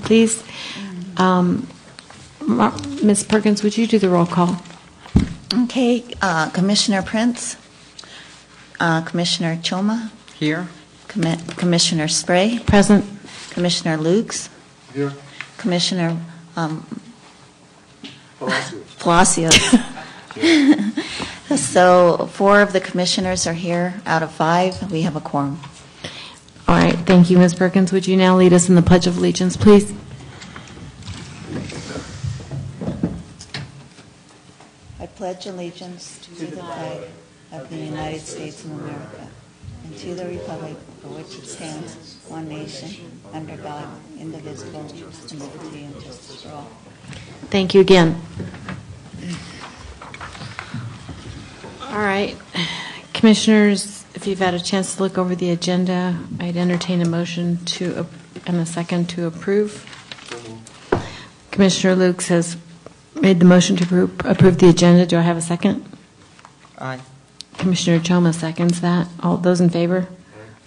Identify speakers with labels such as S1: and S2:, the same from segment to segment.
S1: please. Ms. Perkins, would you do the roll call?
S2: Okay, Commissioner Prince, Commissioner Choma.
S3: Here.
S2: Commissioner Spray.
S1: Present.
S2: Commissioner Lukes.
S4: Here.
S2: Commissioner
S4: Palacios.
S2: So 4 of the commissioners are here out of 5. We have a quorum.
S1: All right, thank you, Ms. Perkins. Would you now lead us in the Pledge of Allegiance, please?
S2: I pledge allegiance to the flag of the United States of America and to the republic for which it stands, one nation, under God, indivisible, with liberty and justice for all.
S1: Thank you again. All right, commissioners, if you've had a chance to look over the agenda, I'd entertain a motion and a second to approve. Commissioner Lukes has made the motion to approve the agenda. Do I have a second?
S3: Aye.
S1: Commissioner Choma seconds that. All those in favor?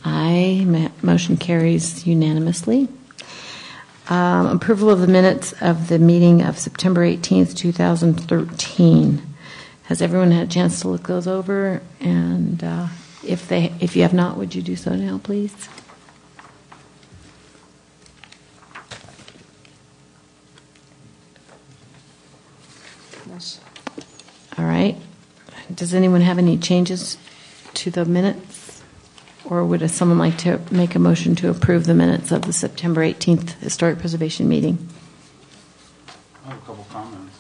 S1: Aye. Motion carries unanimously. Approval of the minutes of the meeting of September 18th, 2013. Has everyone had a chance to look those over? And if you have not, would you do so now, please?
S3: Yes.
S1: All right. Does anyone have any changes to the minutes? Or would someone like to make a motion to approve the minutes of the September 18th Historic Preservation meeting?
S4: I have a couple comments.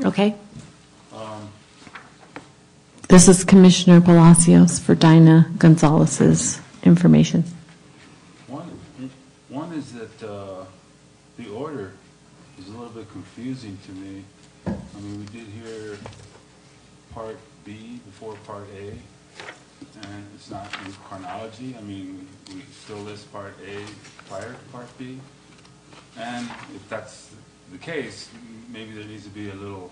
S1: Okay. This is Commissioner Palacios for Dinah Gonzalez's information.
S4: One is that the order is a little bit confusing to me. I mean, we did hear Part B before Part A, and it's not in chronology. I mean, we still list Part A prior to Part B. And if that's the case, maybe there needs to be a little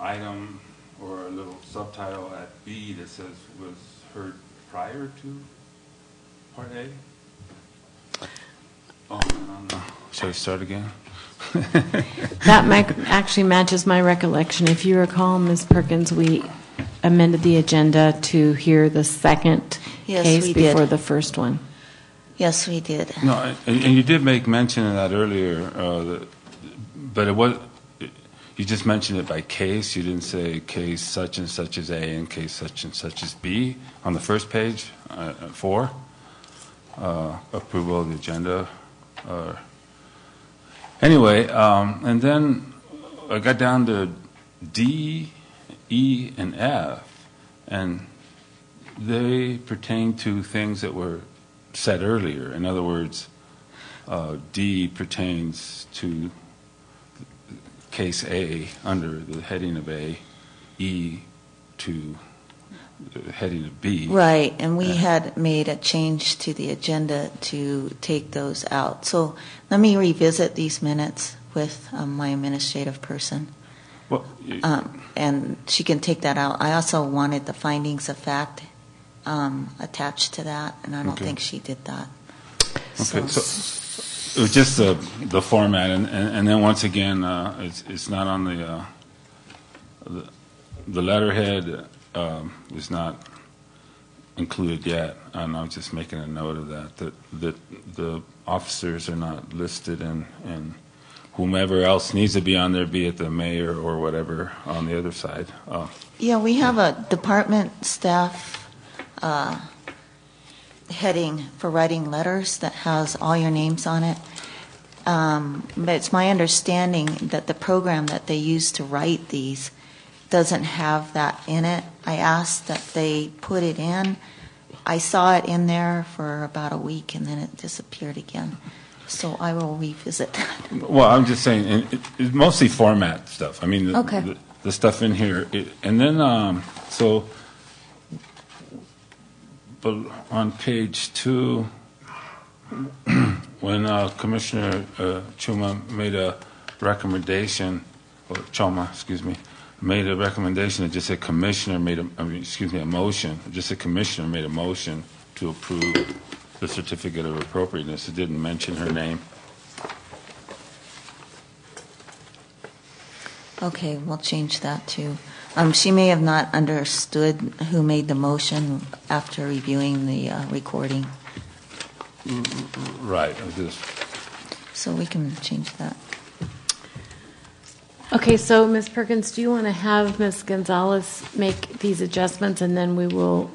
S4: item or a little subtitle at B that says was heard prior to Part A. Oh, no. Shall I start again?
S1: That actually matches my recollection. If you recall, Ms. Perkins, we amended the agenda to hear the second case before the first one.
S2: Yes, we did.
S4: No, and you did make mention of that earlier, but it was, you just mentioned it by case. You didn't say case such and such as A and case such and such as B on the first page, 4, approval of the agenda. Anyway, and then I got down to D, E, and F, and they pertain to things that were said earlier. In other words, D pertains to case A under the heading of A, E to the heading of B.
S2: Right, and we had made a change to the agenda to take those out. So let me revisit these minutes with my administrative person.
S4: Well,
S2: and she can take that out. I also wanted the findings of fact attached to that, and I don't think she did that.
S4: Okay, so it was just the format, and then once again, it's not on the letterhead is not included yet, and I was just making a note of that the officers are not listed, and whomever else needs to be on there, be it the mayor or whatever, on the other side.
S2: Yeah, we have a department staff heading for writing letters that has all your names on it. But it's my understanding that the program that they use to write these doesn't have that in it. I asked that they put it in. I saw it in there for about a week, and then it disappeared again. So I will revisit that.
S4: Well, I'm just saying, it's mostly format stuff. I mean,
S2: Okay.
S4: the stuff in here. And then, but on page 2, when Commissioner Choma made a recommendation, or Choma, excuse me, made a recommendation, it just said Commissioner made a motion. It just said Commissioner made a motion to approve the certificate of appropriateness. It didn't mention her name.
S2: Okay, we'll change that too. She may have not understood who made the motion after reviewing the recording,
S4: Right. I just
S2: so we can change that.
S1: Okay, so Ms. Perkins, do you want to have Ms. Gonzalez make these adjustments, and then we will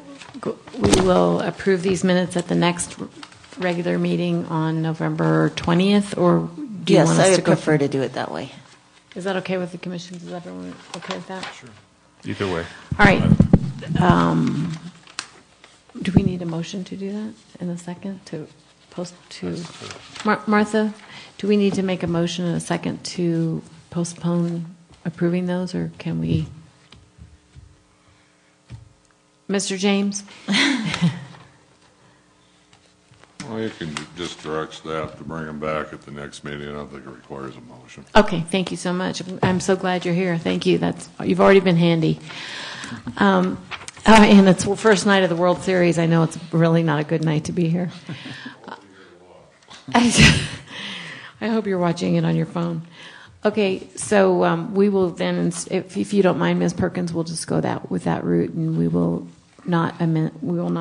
S1: approve these minutes at the next regular meeting on November 20th, or do you
S2: Yes,
S1: want
S2: I
S1: us to
S2: would
S1: go?
S2: prefer to do it that way.
S1: Is that okay with the commission? Is everyone okay with that? Sure.
S4: either way.
S1: All right. Do we need a motion to do that in a second to post to Martha? Do we need to make a motion in a second to postpone approving those, or can we? Mr. James?
S3: Well, you can just direct staff to bring them back at the next meeting. I don't think it requires a motion.
S1: Okay, thank you so much. I'm so glad you're here. Thank you. You've already been handy. And it's the first night of the World Series. I know it's really not a good night to be here. I hope you're watching it on your phone. Okay, so we will then, if you don't mind, Ms. Perkins, we'll just go with that route, and we will not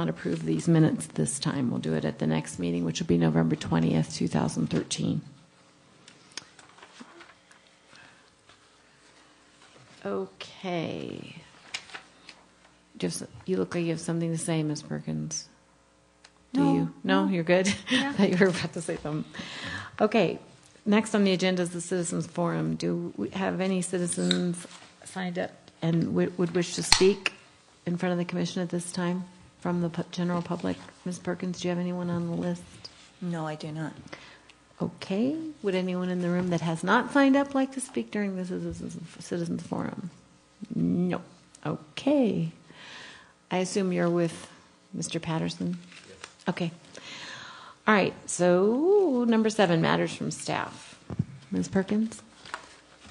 S1: approve these minutes this time. We'll do it at the next meeting, which will be November 20th, 2013. Okay. You look like you have something to say, Ms. Perkins. Do you? No, you're good? Yeah. I thought you were about to say something. Okay. Next on the agenda is the Citizens Forum. Do we have any citizens signed up and would wish to speak in front of the commission at this time from the general public? Ms. Perkins, do you have anyone on the list?
S2: No, I do not.
S1: Okay. Would anyone in the room that has not signed up like to speak during the Citizens Forum? No. Okay. I assume you're with Mr. Patterson? Yes. Okay. All right. So, number 7, matters from staff. Ms. Perkins?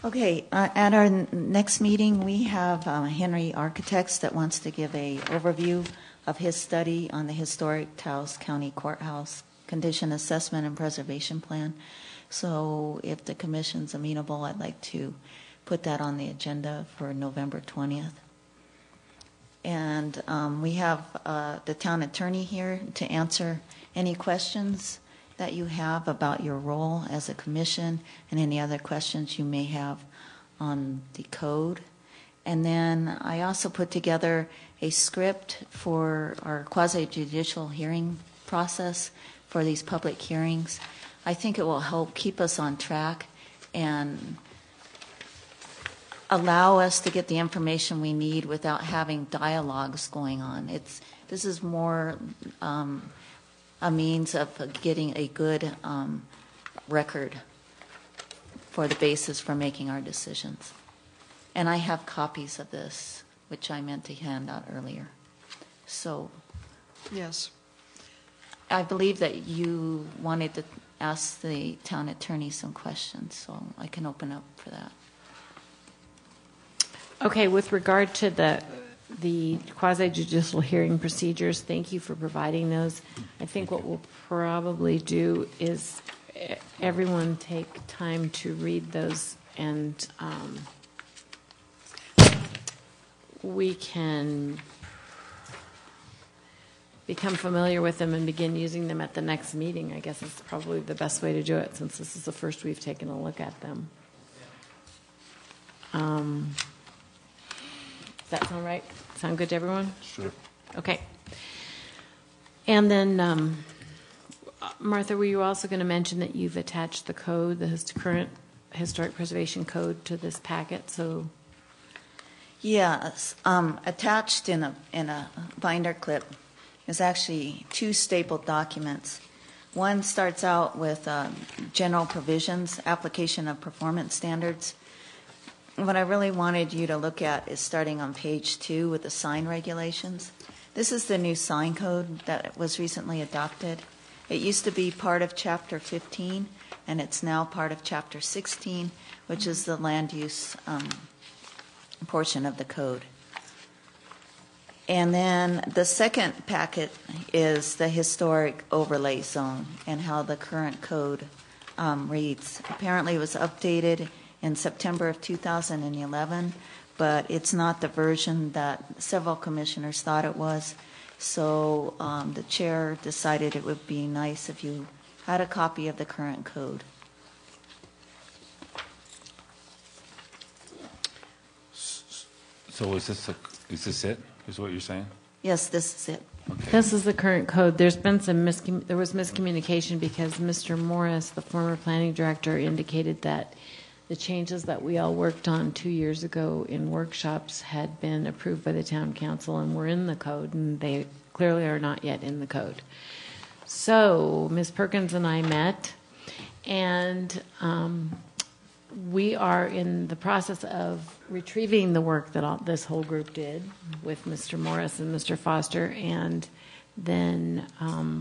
S2: Okay, at our next meeting, we have Henry Architects that wants to give a overview of his study on the historic Taos County Courthouse Condition Assessment and Preservation Plan. So if the commission's amenable, I'd like to put that on the agenda for November 20th. And we have the town attorney here to answer any questions that you have about your role as a commission and any other questions you may have on the code. And then I also put together a script for our quasi-judicial hearing process for these public hearings. I think it will help keep us on track and allow us to get the information we need without having dialogues going on. This is more a means of getting a good record for the basis for making our decisions. And I have copies of this, which I meant to hand out earlier. So,
S5: yes.
S2: I believe that you wanted to ask the town attorney some questions, so I can open up for that.
S1: Okay, with regard to the quasi-judicial hearing procedures, thank you for providing those. I think what we'll probably do is everyone take time to read those, and we can become familiar with them and begin using them at the next meeting. I guess it's probably the best way to do it, since this is the first we've taken a look at them. Does that sound right? Sound good to everyone?
S3: Sure.
S1: Okay. And then, Martha, were you also going to mention that you've attached the code, the current historic preservation code, to this packet? So,
S2: yes, attached in a binder clip is actually 2 stapled documents. One starts out with general provisions, application of performance standards. What I really wanted you to look at is starting on page 2 with the sign regulations. This is the new sign code that was recently adopted. It used to be part of Chapter 15, and it's now part of Chapter 16, which is the land use portion of the code. And then the second packet is the historic overlay zone and how the current code reads. Apparently it was updated in September of 2011, but it's not the version that several commissioners thought it was. So the chair decided it would be nice if you had a copy of the current code.
S4: So is this it? Is what you're saying?
S2: Yes, this is it.
S4: Okay.
S1: This is the current code. There was miscommunication because Mr. Morris, the former planning director, indicated that the changes that we all worked on 2 years ago in workshops had been approved by the town council and were in the code, and they clearly are not yet in the code. So Ms. Perkins and I met, and we are in the process of retrieving the work that this whole group did with Mr. Morris and Mr. Foster, and then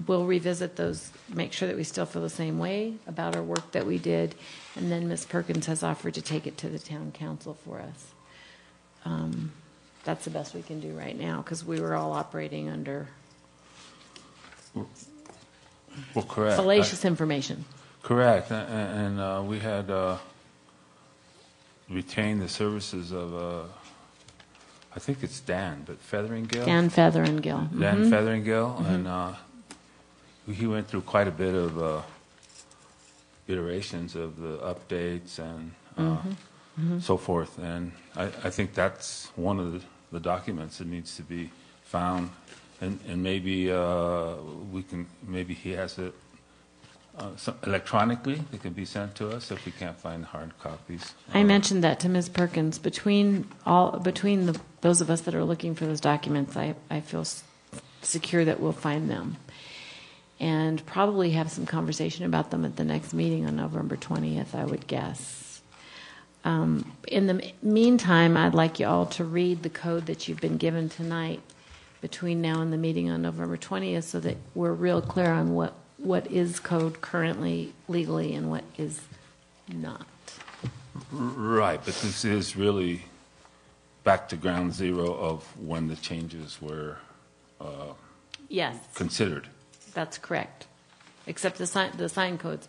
S1: we'll revisit those, make sure that we still feel the same way about our work that we did, and then Ms. Perkins has offered to take it to the town council for us. That's the best we can do right now, because we were all operating under
S4: Well, correct.
S1: fallacious information.
S4: Correct, and we had retained the services of, I think it's Dan, but Featheringale?
S1: Dan Featheringale.
S4: Dan Featheringale, and he went through quite a bit of iterations of the updates and so forth, and I think that's one of the documents that needs to be found, and maybe maybe he has it electronically. It can be sent to us if we can't find hard copies.
S1: I mentioned that to Ms. Perkins. Between those of us that are looking for those documents, I feel secure that we'll find them, and probably have some conversation about them at the next meeting on November 20th, I would guess. In the meantime, I'd like you all to read the code that you've been given tonight between now and the meeting on November 20th, so that we're real clear on what is code currently legally and what is not.
S4: Right, but this is really back to ground zero of when the changes were
S1: Yes,
S4: considered.
S1: that's correct. Except the sign code's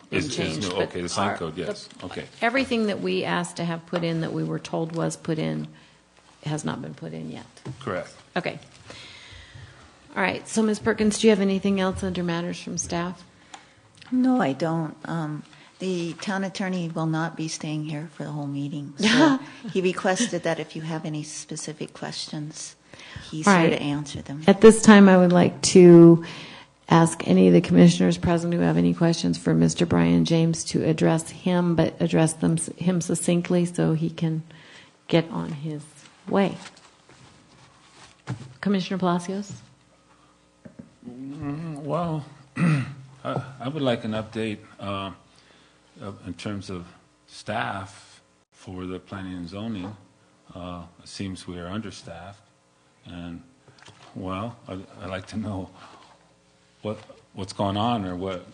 S1: been changed.
S4: New.
S1: but
S4: Okay, the sign code, yes. Okay.
S1: Everything that we asked to have put in that we were told was put in has not been put in yet.
S4: Correct.
S1: Okay. All right. So, Ms. Perkins, do you have anything else under matters from staff?
S2: No, I don't. The town attorney will not be staying here for the whole meeting. So he requested that if you have any specific questions, he's
S1: All
S2: here
S1: right.
S2: to answer them.
S1: At this time, I would like to ask any of the commissioners present who have any questions for Mr. Brian James to address him, but address him succinctly so he can get on his way. Commissioner Palacios?
S4: Well, I would like an update in terms of staff for the planning and zoning. It seems we are understaffed, and well, I'd like to know what's going on, or what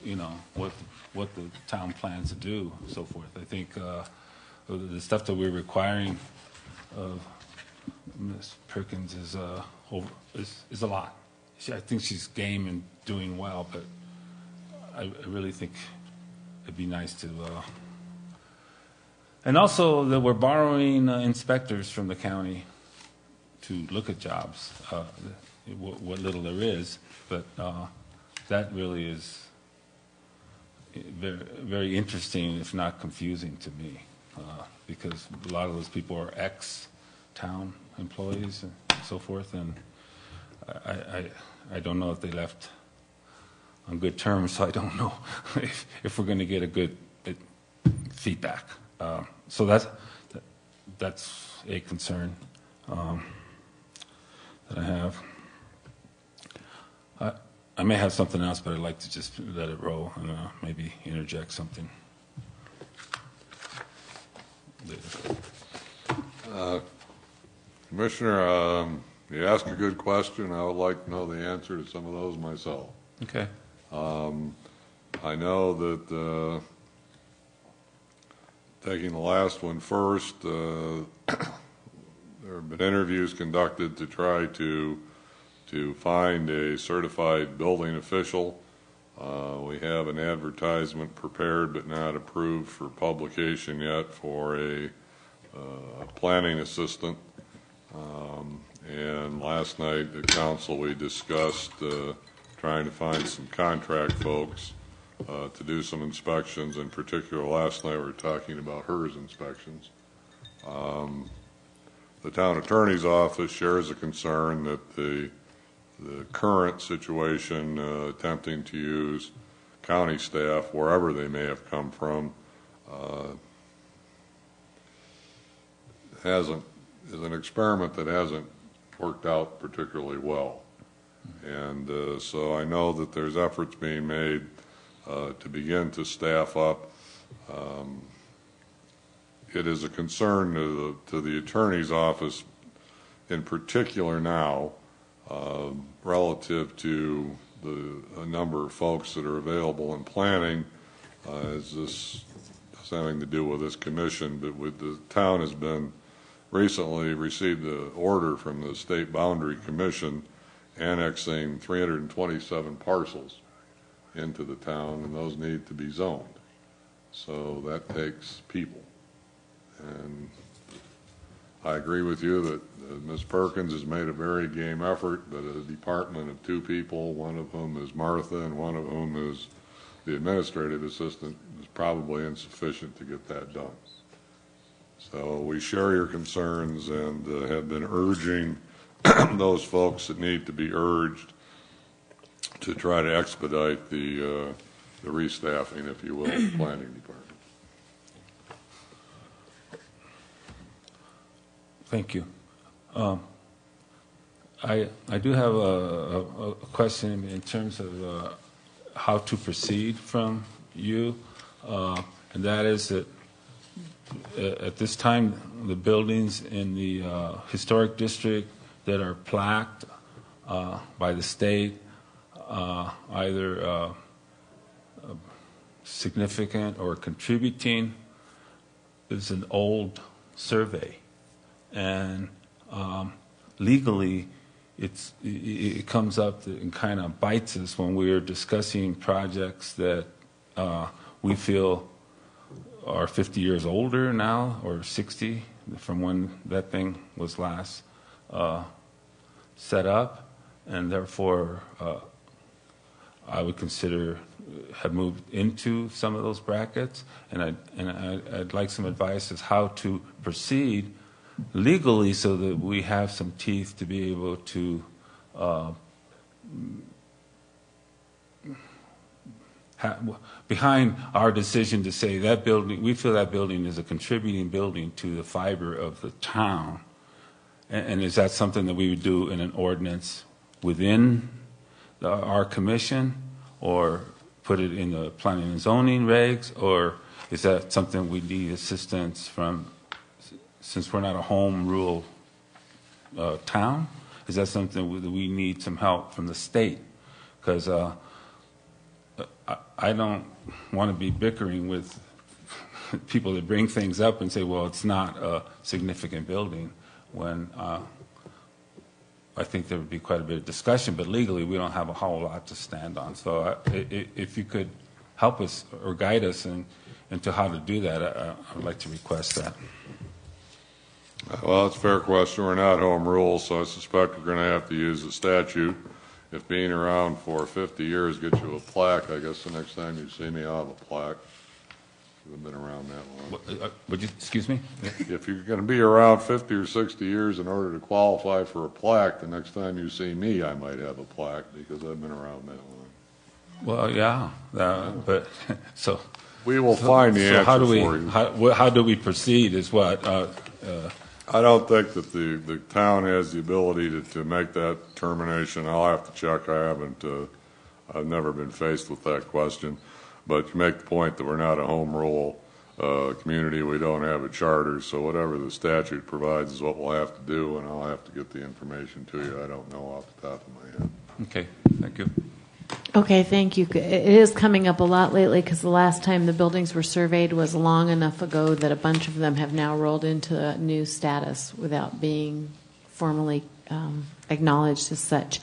S4: the town plans to do, so forth. I think the stuff that we're requiring of Ms. Perkins is a lot. I think she's game and doing well, but I really think it'd be nice to. And also that we're borrowing inspectors from the county to look at jobs, what little there is, but that really is very, very interesting, if not confusing to me, because a lot of those people are ex-town employees and so forth, and I don't know if they left on good terms, so I don't know if we're going to get a good feedback. So that's a concern that I have. I may have something else, but I'd like to just let it roll and maybe interject something later.
S3: Commissioner, you asked a good question. I would like to know the answer to some of those myself.
S4: Okay.
S3: I know that taking the last one first, there have been interviews conducted to try to find a certified building official. We have an advertisement prepared but not approved for publication yet for a planning assistant. And last night at council we discussed trying to find some contract folks to do some inspections. In particular, last night we were talking about HERS inspections. The town attorney's office shares a concern that the current situation, attempting to use county staff wherever they may have come from, is an experiment that hasn't worked out particularly well. And so I know that there's efforts being made to begin to staff up. It is a concern to the attorney's office in particular now, relative to a number of folks that are available in planning. Is this has having to do with this commission, but the town has been recently received an order from the State Boundary Commission annexing 327 parcels into the town, and those need to be zoned. So that takes people. And I agree with you that Ms. Perkins has made a very game effort, but a department of 2 people, one of whom is Martha and one of whom is the administrative assistant, is probably insufficient to get that done. So we share your concerns and have been urging those folks that need to be urged to try to expedite the restaffing, if you will, of the planning department.
S4: Thank you. I do have a question in terms of how to proceed from you, and that is that at this time the buildings in the historic district that are plaqued by the state, either significant or contributing, is an old survey. And legally, it comes up and kind of bites us when we're discussing projects that we feel are 50 years older now, or 60 from when that thing was last set up, and therefore I would consider have moved into some of those brackets, and I'd like some advice as how to proceed legally so that we have some teeth to be able to behind our decision to say that building, we feel that building is a contributing building to the fiber of the town. And is that something that we would do in an ordinance within our commission, or put it in the planning and zoning regs, or is that something we need assistance from, since we're not a home rule town? Is that something that we need some help from the state? Because I don't want to be bickering with people that bring things up and say, well, it's not a significant building, when I think there would be quite a bit of discussion, but legally we don't have a whole lot to stand on. So if you could help us or guide us into how to do that, I would like to request that.
S3: Well, it's a fair question. We're not home rule, so I suspect we're going to have to use the statute. If being around for 50 years gets you a plaque, I guess the next time you see me, I'll have a plaque. I've been around that long.
S4: Would you, excuse me?
S3: If you're going to be around 50 or 60 years in order to qualify for a plaque, the next time you see me, I might have a plaque because I've been around that long.
S4: Well, yeah, but so
S3: we will find the answer for you.
S4: How do we proceed? Is what?
S3: I don't think that the town has the ability to make that determination. I'll have to check. I've never been faced with that question. But you make the point that we're not a home rule community. We don't have a charter, so whatever the statute provides is what we'll have to do, and I'll have to get the information to you. I don't know off the top of my head.
S4: Okay, thank you.
S1: Okay, thank you. It is coming up a lot lately because the last time the buildings were surveyed was long enough ago that a bunch of them have now rolled into a new status without being formally acknowledged as such.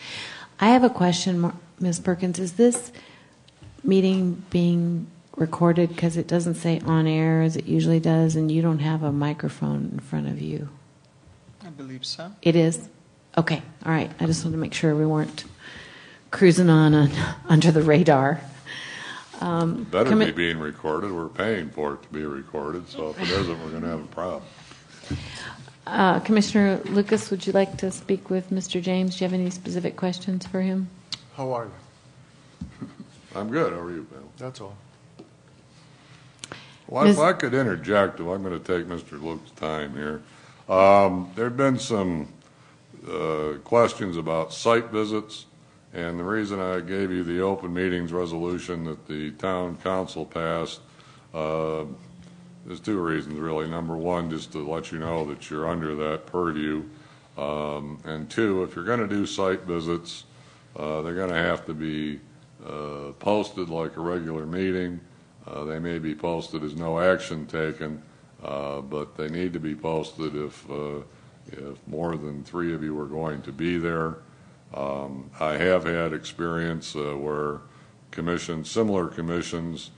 S1: I have a question, Ms. Perkins. Is this meeting being recorded? Because it doesn't say on air as it usually does, and you don't have a microphone in front of you.
S5: I believe so.
S1: It is? Okay, all right. I just wanted to make sure we weren't cruising on under the radar.
S3: Better be being recorded. We're paying for it to be recorded, so if it isn't, we're going to have a problem.
S1: Commissioner Lucas, would you like to speak with Mr. James? Do you have any specific questions for him?
S6: How are you?
S3: I'm good. How are you, Bill?
S6: That's all.
S3: Well, if I could interject, I'm going to take Mr. Luke's time here. There have been some questions about site visits, and the reason I gave you the open meetings resolution that the town council passed, there's two reasons really. Number one, just to let you know that you're under that purview, and two, if you're going to do site visits, they're going to have to be posted like a regular meeting. They may be posted as no action taken, but they need to be posted if more than 3 of you are going to be there. I have had experience where similar commissions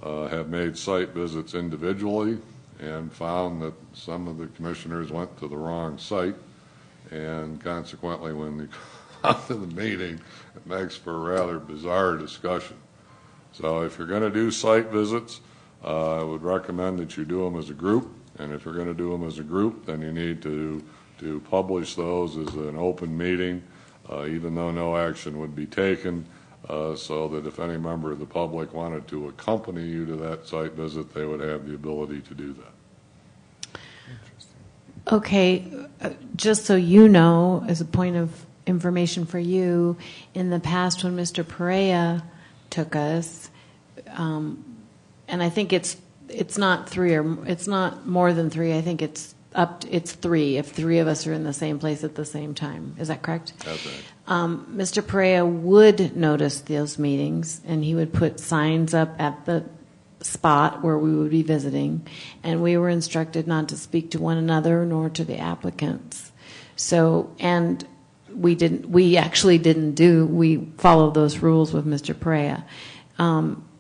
S3: have made site visits individually and found that some of the commissioners went to the wrong site, and consequently when they come to the meeting, it makes for a rather bizarre discussion. So if you're going to do site visits, I would recommend that you do them as a group, and if you're going to do them as a group, then you need to publish those as an open meeting, even though no action would be taken, so that if any member of the public wanted to accompany you to that site visit, they would have the ability to do that.
S1: Okay, just so you know, as a point of information for you, in the past when Mr. Perea took us, and I think it's not 3 or it's not more than 3. I think it's 3 if 3 of us are in the same place at the same time. Is that correct?
S3: That's right.
S1: Mr. Perea would notice those meetings, and he would put signs up at the spot where we would be visiting, and we were instructed not to speak to one another nor to the applicants. So, and we followed those rules with Mr. Perea.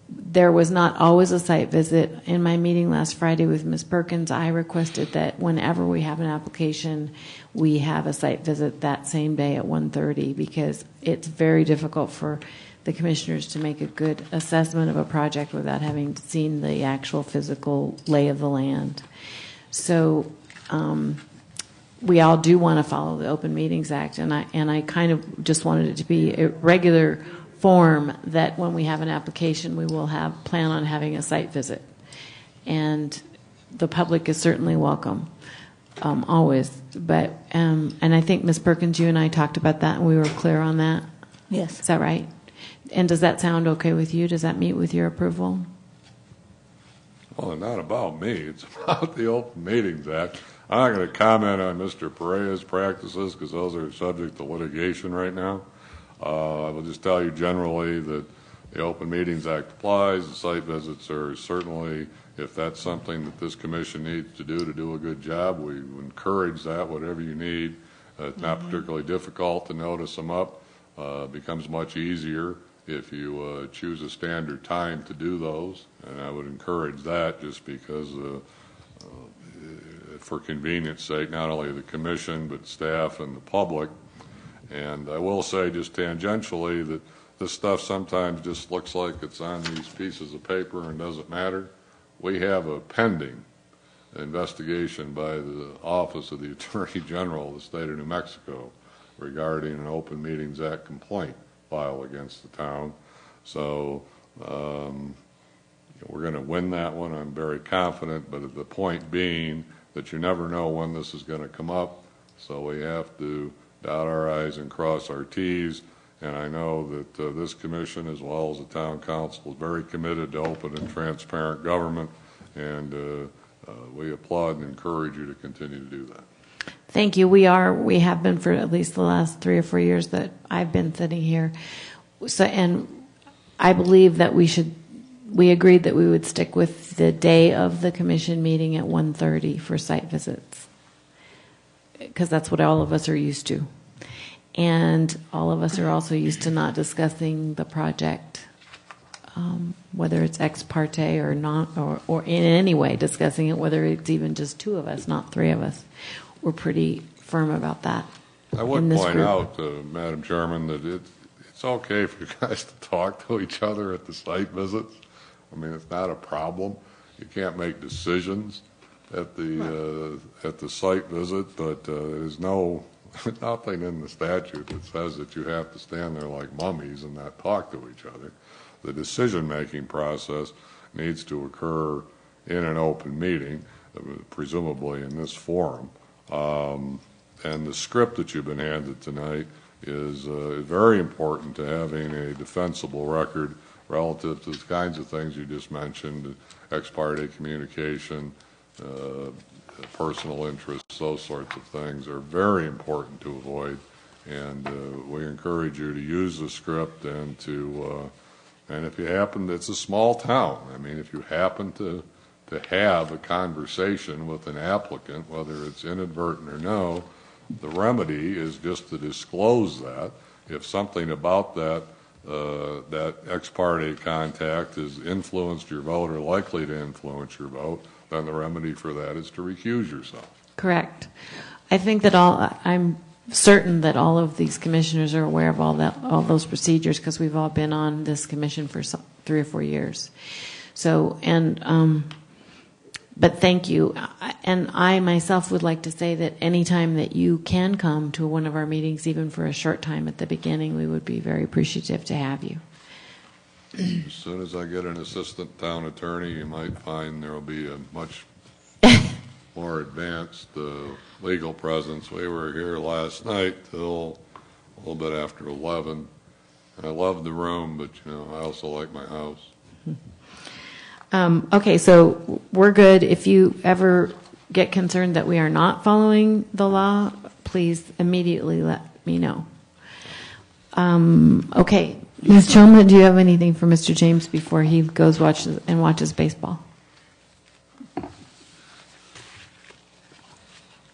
S1: There was not always a site visit. In my meeting last Friday with Ms. Perkins, I requested that whenever we have an application, we have a site visit that same day at 1:30, because it's very difficult for the commissioners to make a good assessment of a project without having seen the actual physical lay of the land. So we all do want to follow the Open Meetings Act, and I kind of just wanted it to be a regular form that when we have an application, we will plan on having a site visit. And the public is certainly welcome, always. But and I think, Ms. Perkins, you and I talked about that, and we were clear on that.
S2: Yes.
S1: Is that right? And does that sound okay with you? Does that meet with your approval?
S3: Well, not about me. It's about the Open Meetings Act. I'm not going to comment on Mr. Perea's practices because those are subject to litigation right now. I will just tell you generally that the Open Meetings Act applies. The site visits are certainly, if that's something that this commission needs to do a good job, we encourage that, whatever you need. It's not particularly difficult to notice them up. It becomes much easier if you choose a standard time to do those, and I would encourage that just because for convenience sake, not only the commission but staff and the public. And I will say just tangentially that this stuff sometimes just looks like it's on these pieces of paper and doesn't matter. We have a pending investigation by the Office of the Attorney General of the State of New Mexico regarding an Open Meetings Act complaint filed against the town. So we're going to win that one, I'm very confident, but the point being that you never know when this is going to come up, so we have to dot our I's and cross our T's. And I know that this commission, as well as the town council, is very committed to open and transparent government, and we applaud and encourage you to continue to do that.
S1: Thank you. We have been for at least the last 3 or 4 years that I've been sitting here. So, and I believe that we agreed that we would stick with the day of the commission meeting at 1:30 for site visits, because that's what all of us are used to. And all of us are also used to not discussing the project whether it's ex parte or not, or in any way discussing it, whether it's even just two of us, not three of us. We're pretty firm about that.
S3: I would
S1: in this
S3: point
S1: group.
S3: out, Madam Chairman, that it's okay for you guys to talk to each other at the site visits. I mean, it's not a problem. You can't make decisions at the site visit, but there's nothing in the statute that says that you have to stand there like mummies and not talk to each other. The decision-making process needs to occur in an open meeting, presumably in this forum. And the script that you've been handed tonight is very important to having a defensible record relative to the kinds of things you just mentioned, ex parte communication, personal interests, those sorts of things are very important to avoid. And we encourage you to use the script and to, and if you happen, it's a small town. I mean, if you happen to have a conversation with an applicant, whether it's inadvertent or no, the remedy is just to disclose that. If something about that ex parte contact has influenced your vote or likely to influence your vote, then the remedy for that is to recuse yourself.
S1: Correct. I think that I'm certain that all of these commissioners are aware of all those procedures because we've all been on this commission for 3 or 4 years. So, but thank you. And I myself would like to say that any time that you can come to one of our meetings, even for a short time at the beginning, we would be very appreciative to have you.
S3: As soon as I get an assistant town attorney, you might find there will be a much more advanced legal presence. We were here last night till a little bit after 11. I love the room, but I also like my house.
S1: Okay, so we're good. If you ever get concerned that we are not following the law, please immediately let me know. Okay, Ms. Chelma, do you have anything for Mr. James before he goes watches baseball?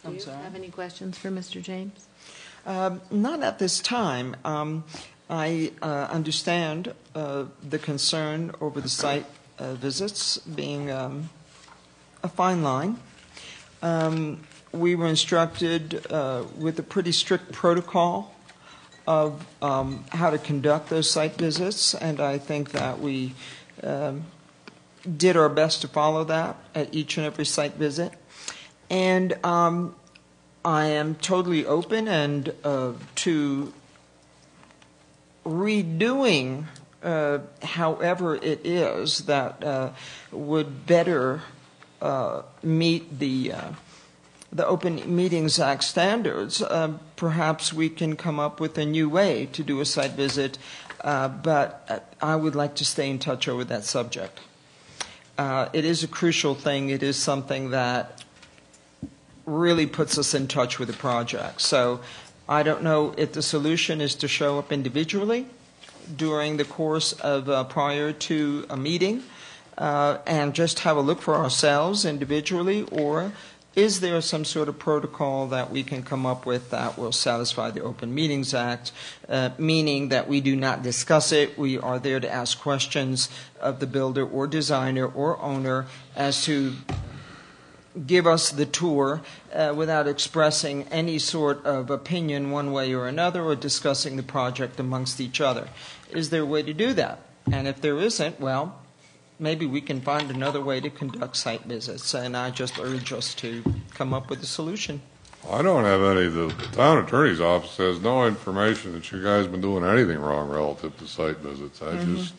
S1: Do you have any questions for Mr. James?
S5: Not at this time. I understand the concern over the site visits being a fine line. We were instructed with a pretty strict protocol of how to conduct those site visits, and I think that we did our best to follow that at each and every site visit. And I am totally open and to redoing however it is that would better meet the Open Meetings Act standards. Perhaps we can come up with a new way to do a site visit, but I would like to stay in touch over that subject. It is a crucial thing. It is something that really puts us in touch with the project. So I don't know if the solution is to show up individually during the course of prior to a meeting and just have a look for ourselves individually, or is there some sort of protocol that we can come up with that will satisfy the Open Meetings Act, meaning that we do not discuss it, we are there to ask questions of the builder or designer or owner as to give us the tour without expressing any sort of opinion one way or another or discussing the project amongst each other. Is there a way to do that? And if there isn't, well, maybe we can find another way to conduct site visits, and I just urge us to come up with a solution.
S3: I don't have any. The town attorney's office has no information that you guys have been doing anything wrong relative to site visits. I just,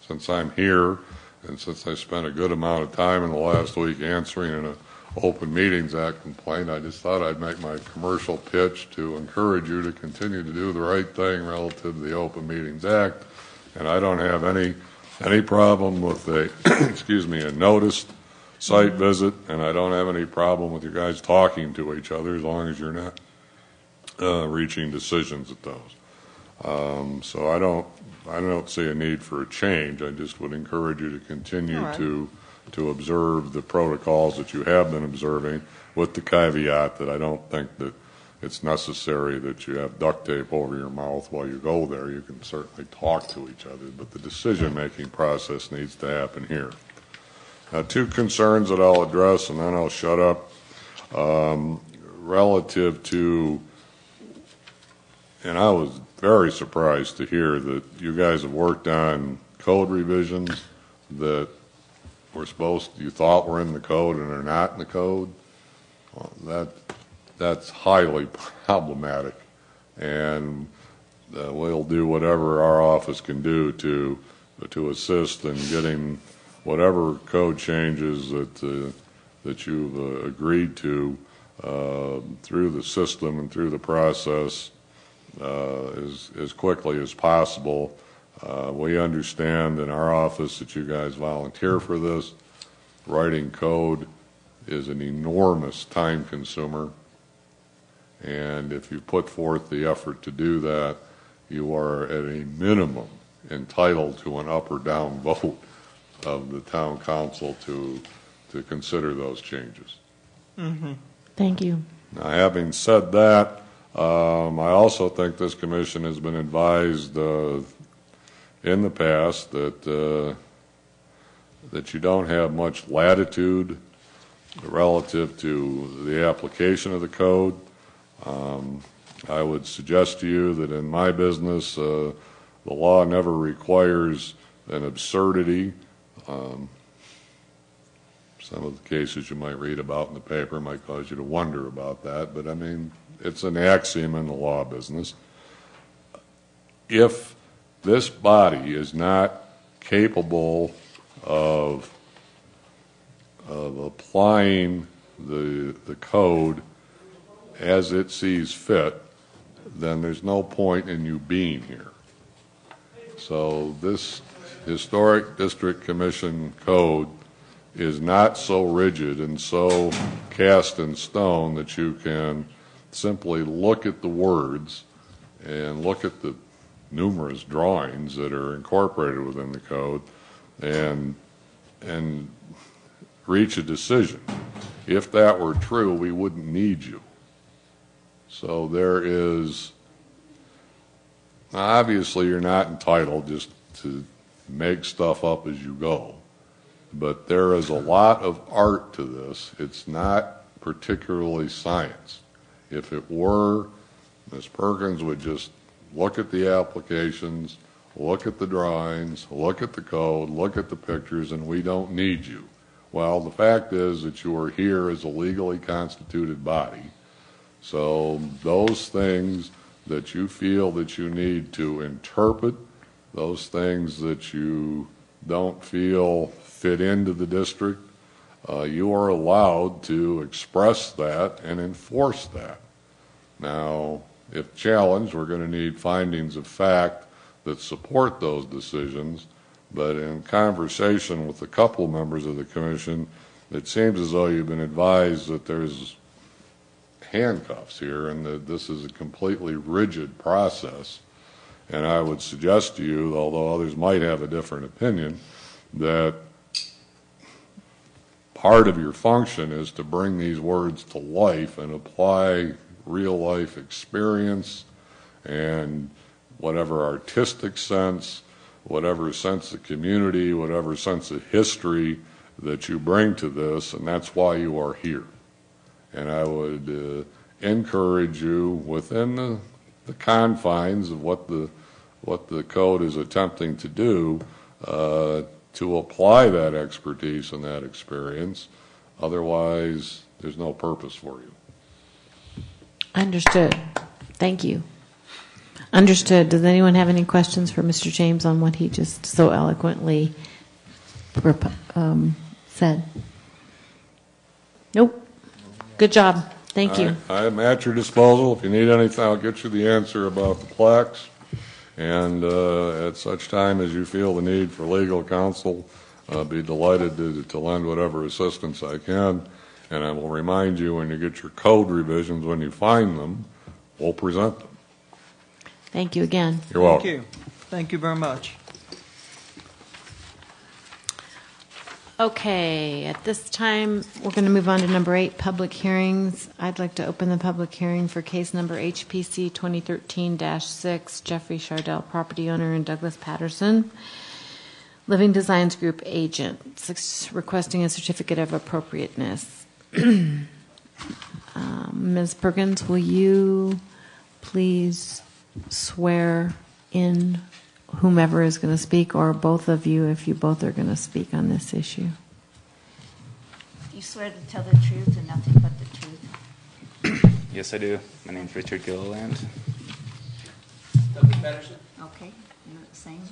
S3: since I'm here and since I spent a good amount of time in the last week answering an Open Meetings Act complaint, I just thought I'd make my commercial pitch to encourage you to continue to do the right thing relative to the Open Meetings Act. And I don't have any problem with a, a noticed site visit, and I don't have any problem with you guys talking to each other as long as you're not reaching decisions at those. So I don't see a need for a change. I just would encourage you to continue to observe the protocols that you have been observing, with the caveat that I don't think that it's necessary that you have duct tape over your mouth while you go there. You can certainly talk to each other, but the decision-making process needs to happen here. Now, two concerns that I'll address, and then I'll shut up, relative to, and I was very surprised to hear that you guys have worked on code revisions that you thought were in the code and are not in the code. Well, that's highly problematic, and we'll do whatever our office can do to assist in getting whatever code changes that you've agreed to through the system and through the process as quickly as possible. We understand in our office that you guys volunteer for this. Writing code is an enormous time consumer, and if you put forth the effort to do that, you are at a minimum entitled to an up or down vote of the town council to consider those changes.
S5: Mm-hmm.
S1: Thank you.
S3: Now, having said that, I also think this commission has been advised in the past that you don't have much latitude relative to the application of the code. I would suggest to you that in my business, the law never requires an absurdity. Some of the cases you might read about in the paper might cause you to wonder about that, but I mean, it's an axiom in the law business. If this body is not capable of applying the code as it sees fit, then there's no point in you being here. So this Historic District Commission code is not so rigid and so cast in stone that you can simply look at the words and look at the numerous drawings that are incorporated within the code and reach a decision. If that were true, we wouldn't need you. So there is, obviously you're not entitled just to make stuff up as you go, but there is a lot of art to this. It's not particularly science. If it were, Ms. Perkins would just look at the applications, look at the drawings, look at the code, look at the pictures, and we don't need you. Well, the fact is that you are here as a legally constituted body. So those things that you feel that you need to interpret, those things that you don't feel fit into the district, you are allowed to express that and enforce that. Now, if challenged, we're going to need findings of fact that support those decisions, but in conversation with a couple of members of the commission, it seems as though you've been advised that there's handcuffs here and that this is a completely rigid process. And I would suggest to you, although others might have a different opinion, that part of your function is to bring these words to life and apply real life experience and whatever artistic sense, whatever sense of community, whatever sense of history that you bring to this, and that's why you are here. And I would encourage you within the confines of what the code is attempting to do to apply that expertise and that experience. Otherwise, there's no purpose for you.
S1: Understood. Thank you. Understood. Does anyone have any questions for Mr. James on what he just so eloquently said? Nope. Good job. Thank you.
S3: I am at your disposal. If you need anything, I'll get you the answer about the plaques. And at such time as you feel the need for legal counsel, I'll be delighted to lend whatever assistance I can. And I will remind you when you get your code revisions, when you find them, we'll present them.
S1: Thank you again.
S3: You're welcome.
S5: Thank you. Thank you very much.
S1: Okay, at this time, we're going to move on to number 8, public hearings. I'd like to open the public hearing for case number HPC 2013-6, Jeffrey Shardell, property owner, and Douglas Patterson, Living Designs Group agent, requesting a certificate of appropriateness. Ms. Perkins, will you please swear in whomever is going to speak, or both of you, if you both are going to speak on this issue?
S2: You swear to tell the truth and nothing but the truth?
S6: Yes, I do. My name's Richard Gilliland.
S7: Douglas Patterson?
S2: Okay, you're the same?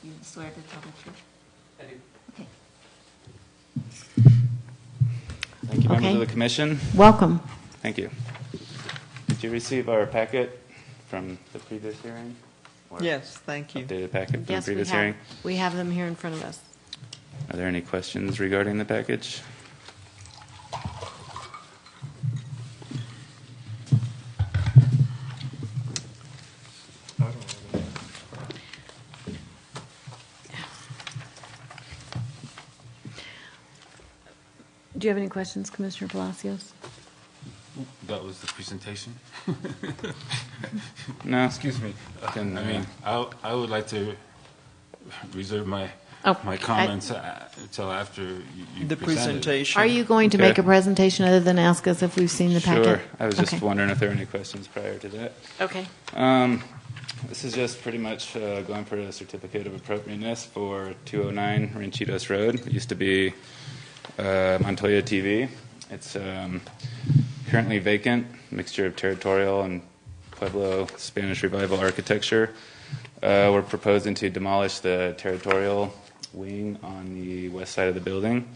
S2: You swear to tell the truth?
S7: I do.
S2: Okay.
S6: Thank you, members
S1: Okay.
S6: of the commission.
S1: Welcome.
S6: Thank you. Did you receive our packet from the previous hearing? Or
S5: Yes, thank you.
S6: Updated packet from the
S1: Yes,
S6: previous hearing?
S1: we have them here in front of us.
S6: Are there any questions regarding the package?
S1: Do you have any questions, Commissioner Palacios?
S4: That was the presentation?
S6: No.
S4: Excuse me.
S6: Can,
S4: I mean, I would like to reserve my
S1: Oh,
S4: my comments until after you
S5: The
S4: presented.
S5: presentation.
S1: Are you going to
S6: Okay.
S1: make a presentation other than ask us if we've seen the packet?
S6: Sure. I was just
S1: Okay.
S6: wondering if there were any questions prior to that.
S1: Okay.
S6: This is just pretty much going for a certificate of appropriateness for 209 Ranchitos Road. It used to be Montoya TV. It's currently vacant, mixture of territorial and Pueblo Spanish Revival architecture. We're proposing to demolish the territorial wing on the west side of the building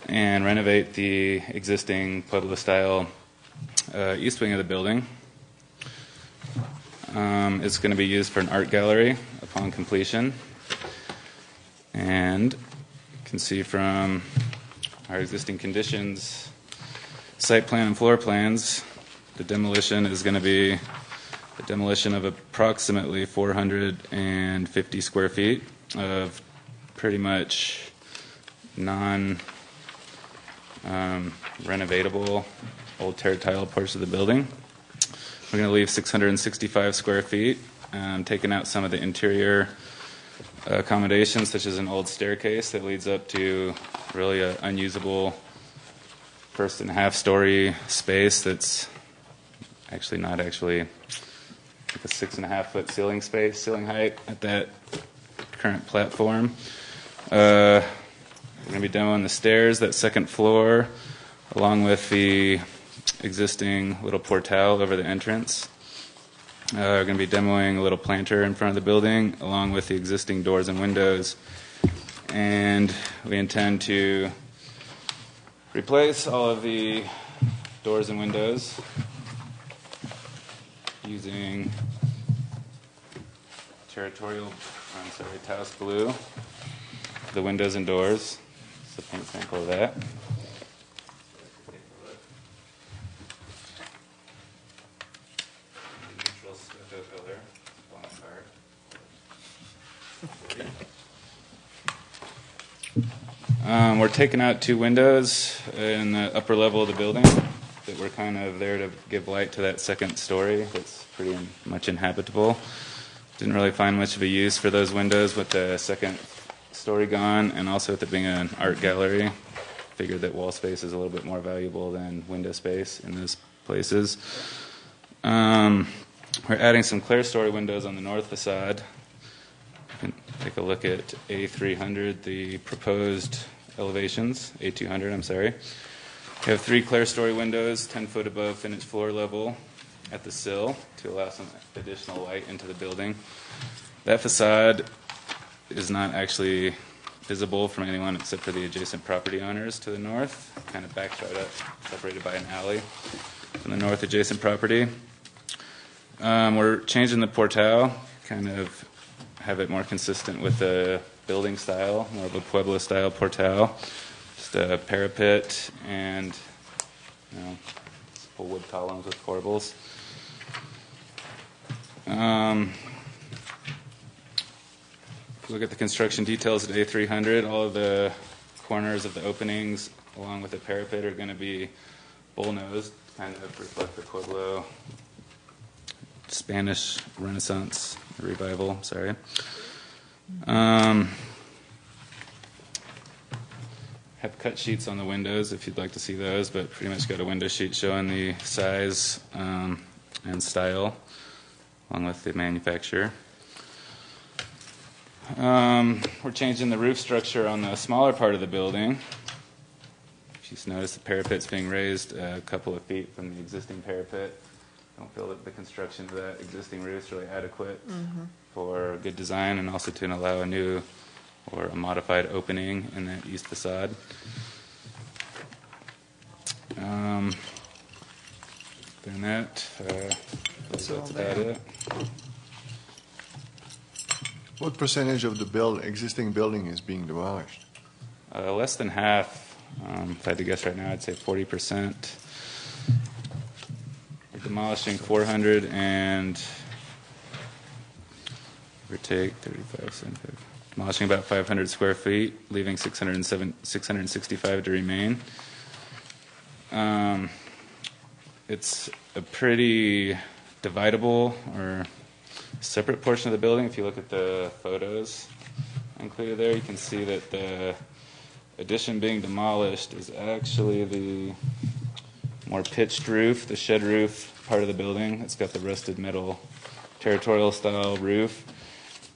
S6: and renovate the existing Pueblo-style east wing of the building. It's going to be used for an art gallery upon completion. And you can see from our existing conditions, site plan and floor plans, the demolition is going to be a demolition of approximately 450 square feet of pretty much non-renovatable old tile parts of the building. We're going to leave 665 square feet, taking out some of the interior accommodations, such as an old staircase that leads up to really an unusable first and a half story space that's actually not actually like a 6.5 foot ceiling height at that current platform. We're going to be demoing the stairs, that second floor, along with the existing little portal over the entrance. We're going to be demoing a little planter in front of the building, along with the existing doors and windows. And we intend to replace all of the doors and windows using Taos blue, the windows and doors. It's a paint sample of that. Neutral stucco color, black art. We're taking out 2 windows in the upper level of the building that were kind of there to give light to that second story that's pretty much inhabitable. Didn't really find much of a use for those windows with the second story gone, and also with it being an art gallery. Figured that wall space is a little bit more valuable than window space in those places. We're adding some clear story windows on the north facade. You can take a look at A300, the proposed elevations, A200, I'm sorry. We have 3 clear story windows, 10 foot above finished floor level at the sill to allow some additional light into the building. That facade is not actually visible from anyone except for the adjacent property owners to the north, kind of backed right up, separated by an alley from the north adjacent property. We're changing the portal, kind of have it more consistent with the building style, more of a Pueblo-style portal. Just a parapet and, simple wood columns with corbels. If you look at the construction details at A300, all of the corners of the openings, along with the parapet, are going to be bull-nosed, kind of reflect the Pueblo Spanish Renaissance revival. Sorry. Have cut sheets on the windows if you'd like to see those, but pretty much got a window sheet showing the size and style, along with the manufacturer. We're changing the roof structure on the smaller part of the building. If you just notice, the parapet's being raised a couple of feet from the existing parapet. I don't feel that the construction of that existing roof is really adequate for good design, and also to allow a new or a modified opening in that east facade. Then that's about it.
S8: What percentage of the existing building is being demolished?
S6: Less than half. If I had to guess right now, I'd say 40%. We're demolishing 400 and, give or take, 35, 75. Demolishing about 500 square feet, leaving 665 to remain. It's a pretty dividable or separate portion of the building. If you look at the photos included there, you can see that the addition being demolished is actually the more pitched roof, the shed roof part of the building. It's got the rusted metal territorial style roof.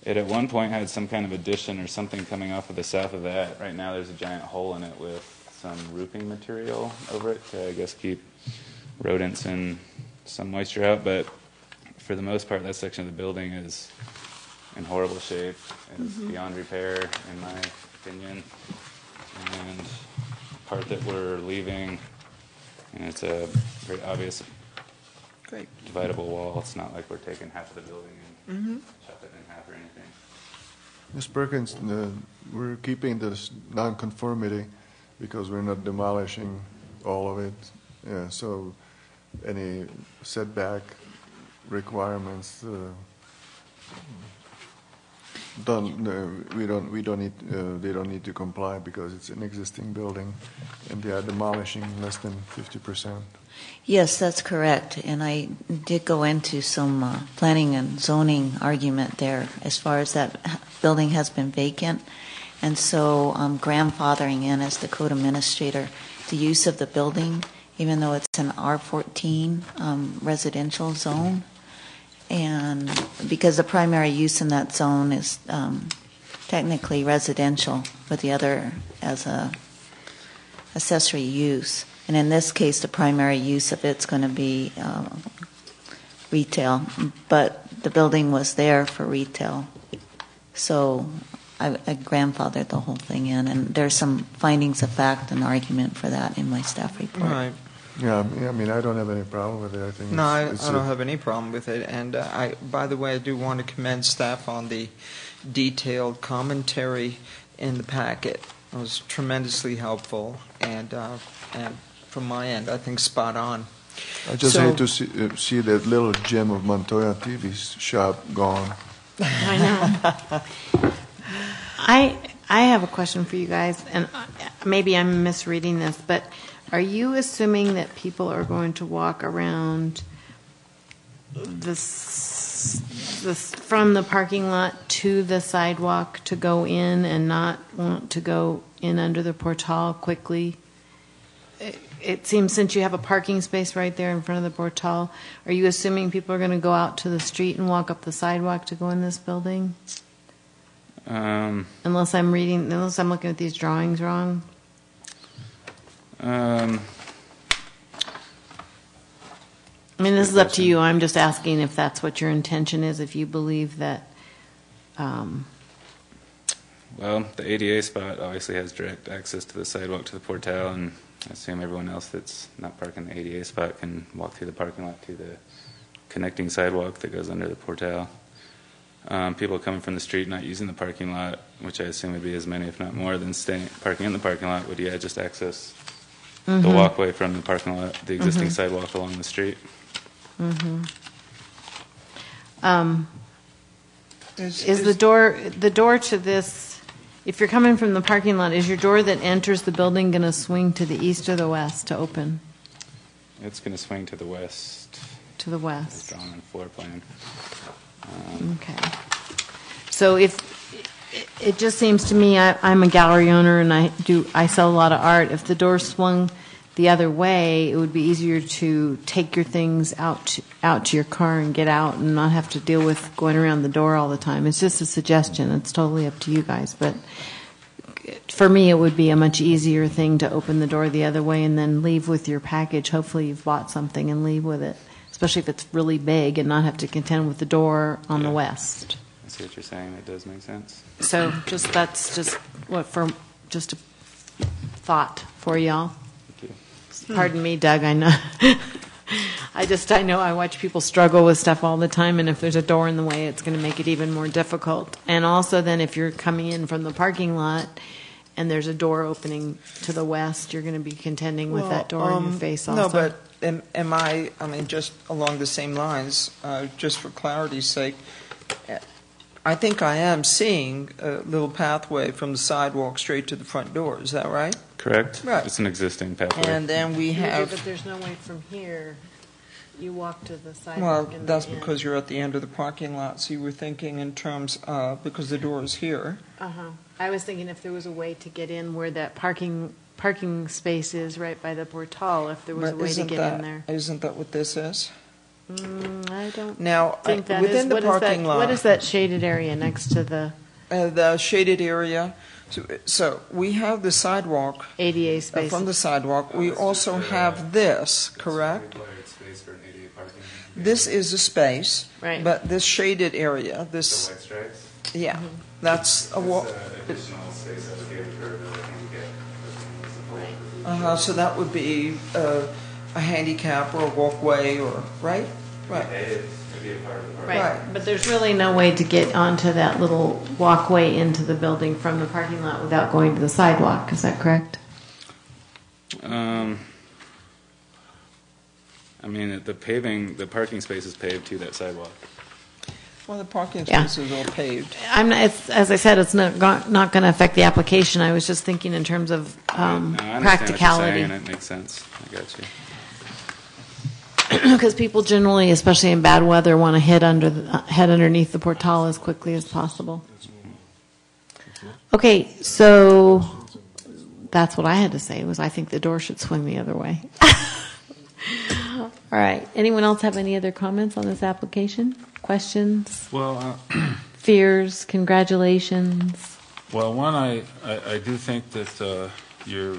S6: It at one point had some kind of addition or something coming off of the south of that. Right now there's a giant hole in it with some roofing material over it to, I guess, keep rodents and some moisture out. But for the most part, that section of the building is in horrible shape. It's beyond repair, in my opinion. And the part that we're leaving, and it's a very obvious dividable wall. It's not like we're taking half of the building and chop it in half or anything.
S8: Ms. Perkins, we're keeping this nonconformity because we're not demolishing all of it. Yeah, so any setback requirements they don't need to comply because it's an existing building, and they are demolishing less than 50%.
S2: Yes, that's correct. And I did go into some planning and zoning argument there as far as that building has been vacant. And so I'm grandfathering in as the code administrator the use of the building, even though it's an R14 residential zone. And because the primary use in that zone is technically residential, with the other as a accessory use. And in this case, the primary use of it's going to be retail, but the building was there for retail. So I grandfathered the whole thing in, and there's some findings of fact and argument for that in my staff report.
S5: Right.
S8: Yeah, I mean, I don't have any problem with it. I think
S5: No, I
S8: it's
S5: don't have any problem with it. And by the way, I do want to commend staff on the detailed commentary in the packet. It was tremendously helpful, and from my end, I think spot on.
S8: I just hate to see that little gem of Montoya TV shop gone.
S1: I know. I have a question for you guys, and maybe I'm misreading this, but are you assuming that people are going to walk around this from the parking lot to the sidewalk to go in and not want to go in under the portal quickly? It seems, since you have a parking space right there in front of the portal, are you assuming people are going to go out to the street and walk up the sidewalk to go in this building? Unless I'm looking at these drawings wrong. I mean, this is up to you. I'm just asking if that's what your intention is, if you believe that.
S6: Well, the ADA spot obviously has direct access to the sidewalk to the portal, and I assume everyone else that's not parking the ADA spot can walk through the parking lot to the connecting sidewalk that goes under the portal. People coming from the street not using the parking lot, which I assume would be as many, if not more, than parking in the parking lot, would just access the walkway from the parking lot, the existing sidewalk along the street. Is
S1: If you're coming from the parking lot, is your door that enters the building going to swing to the east or the west to open?
S6: It's going to swing to the west.
S1: To the
S6: As
S1: west.
S6: drawn on floor plan.
S1: Okay. So if, it just seems to me, I'm a gallery owner and I sell a lot of art. If the door swung the other way, it would be easier to take your things out to your car and get out and not have to deal with going around the door all the time. It's just a suggestion. It's totally up to you guys. But for me, it would be a much easier thing to open the door the other way and then leave with your package. Hopefully you've bought something and leave with it, especially if it's really big, and not have to contend with the door on the west.
S6: I see what you're saying. That does make sense.
S1: So that's just just a thought for y'all.
S6: Thank you.
S1: Pardon me, Doug, I know. I know I watch people struggle with stuff all the time, and if there's a door in the way, it's going to make it even more difficult. And also then if you're coming in from the parking lot and there's a door opening to the west, you're going to be contending with that door in your face also.
S5: No, but am I mean, just along the same lines, just for clarity's sake, I think I am seeing a little pathway from the sidewalk straight to the front door. Is that right?
S6: Correct.
S5: Right.
S6: It's an existing pathway.
S5: And then we have...
S1: But there's no way from here. You walk to the sidewalk.
S5: Well,
S1: and
S5: that's
S1: the end.
S5: because you're at the end of the parking lot, so you were thinking in terms, because the door is here.
S1: Uh-huh. I was thinking if there was a way to get in where that parking space is right by the portal, if there was a
S5: But
S1: way to get in there.
S5: Isn't that what this is?
S1: I don't
S5: Now,
S1: think that
S5: within
S1: is.
S5: the
S1: What is
S5: parking
S1: that,
S5: lot...
S1: What is that shaded area next to the
S5: The shaded area, so we have the sidewalk,
S1: ADA space?
S5: from the sidewalk. We also have this, correct?
S6: Space for an ADA parking.
S5: This is a space.
S1: Right.
S5: But this shaded area,
S6: The
S5: this,
S6: white stripes.
S5: yeah,
S1: Mm-hmm.
S5: that's a walk.
S6: Additional space allocated for the
S5: So that would be a handicap or a walkway or, right? Right.
S6: Maybe a part of the park.
S1: Right.
S5: Right.
S1: But there's really no way to get onto that little walkway into the building from the parking lot without going to the sidewalk. Is that correct?
S6: I mean, the parking space is paved to that sidewalk.
S5: Well, the parking
S1: Yeah.
S5: spaces are paved.
S1: As I said, it's not going to affect the application. I was just thinking in terms of
S6: No, I understand
S1: practicality.
S6: what you're saying, and it makes sense. I got you.
S1: Because people generally, especially in bad weather, want to head underneath the portal as quickly as possible. Okay, so that's what I had to say. Was I think the door should swing the other way. All right. Anyone else have any other comments on this application? Questions?
S4: Well,
S1: Fears? Congratulations?
S4: well, one, I do think that your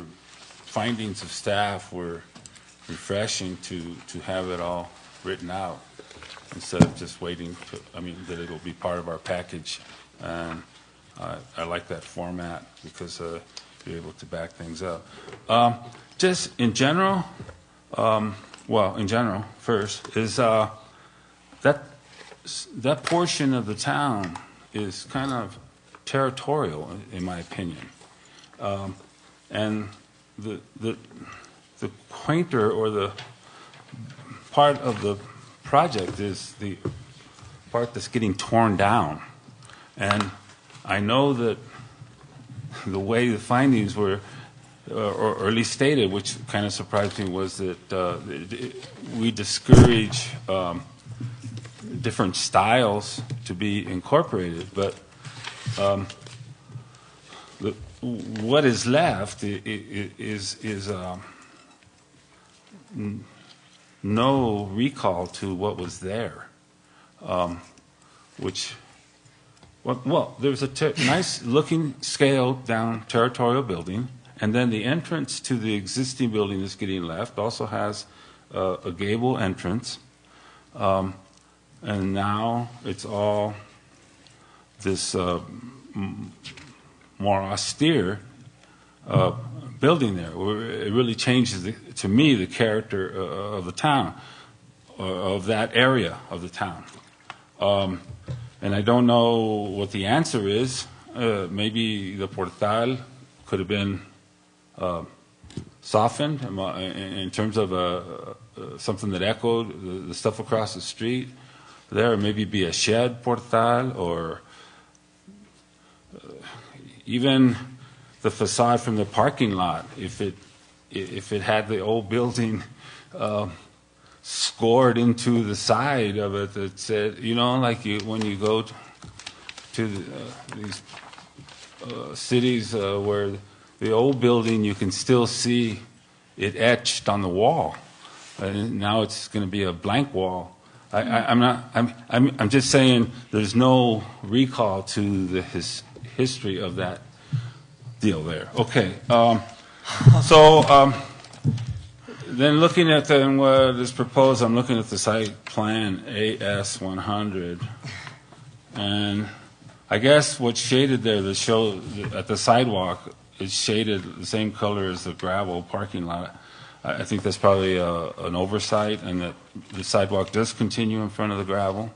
S4: findings of staff were refreshing to have it all written out instead of just waiting that it'll be part of our package. And I like that format because you're able to back things up. Just in general, first, is that portion of the town is kind of territorial, in my opinion. And the pointer or the part of the project is the part that's getting torn down. And I know that the way the findings were, or at least stated, which kind of surprised me, was that we discourage different styles to be incorporated, but what is left is no recall to what was there, which, well, there's a nice looking scaled down territorial building, and then the entrance to the existing building that's getting left also has a gable entrance, and now it's all this more austere building there. It really changes, to me, the character of the town, of that area of the town. And I don't know what the answer is. Maybe the portal could have been softened in terms of something that echoed the stuff across the street there. Maybe be a shed portal, or even the facade from the parking lot, if it had the old building scored into the side of it that said, like when you go to these cities where the old building, you can still see it etched on the wall. And now it's going to be a blank wall. I'm just saying there's no recall to the history of that deal there. Okay. Then looking at what is proposed, I'm looking at the site plan AS 100, and I guess what's shaded there that show at the sidewalk is shaded the same color as the gravel parking lot. I think that's probably an oversight, and that the sidewalk does continue in front of the gravel.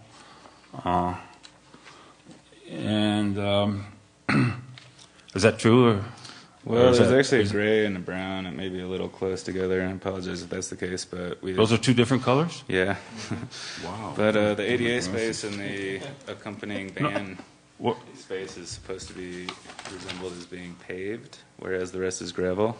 S4: Is that true? Or
S6: Well, there's actually a gray and a brown. It may be a little close together, and I apologize if that's the case, but
S4: those are two different colors?
S6: Yeah.
S4: Wow.
S6: But the ADA space and the accompanying van space is supposed to be resembled as being paved, whereas the rest is gravel.